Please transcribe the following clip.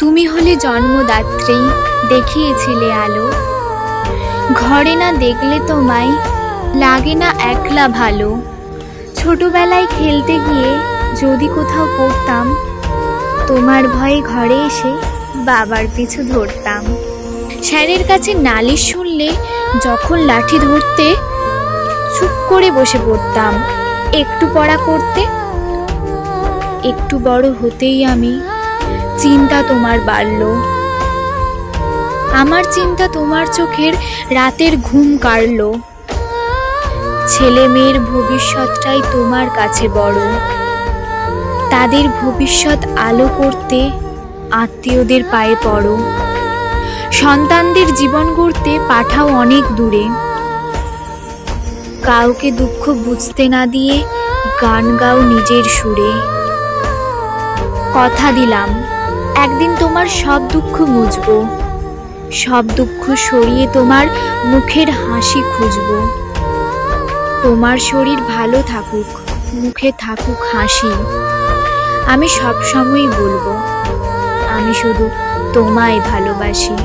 তুমি হলে জন্মদাত্রী, দেখিয়েছিলে আলো। ঘরে না দেখলে তোমায় লাগে না একলা ভালো। ছোটবেলায় খেলতে গিয়ে যদি কোথাও পড়তাম, তোমার ভয়ে ঘরে এসে বাবার পিছু ধরতাম। স্যারের কাছে নালিশ শুনলে যখন লাঠি ধরতে, চুপ করে বসে পড়তাম একটু পড়া করতে। একটু বড় হতেই আমি চিন্তা তোমার বাড়ল। আমার চিন্তা তোমার চোখের রাতের ঘুম কাড়ল। ছেলে মেয়ের ভবিষ্যৎটাই তোমার কাছে বড়। তাদের ভবিষ্যৎ আলো করতে আত্মীয়দের পায়ে পড়ো। সন্তানদের জীবন গড়তে পাঠাও অনেক দূরে। কাউকে দুঃখ বুঝতে না দিয়ে গান গাও নিজের সুরে। কথা দিলাম একদিন তোমার সব দুঃখ মুছবো, সব দুঃখ সরিয়ে তোমার মুখের হাসি খুঁজবো। তোমার শরীর ভালো থাকুক, মুখে থাকুক হাসি। আমি সব সময়ই বলবো, আমি শুধু তোমায় ভালোবাসি।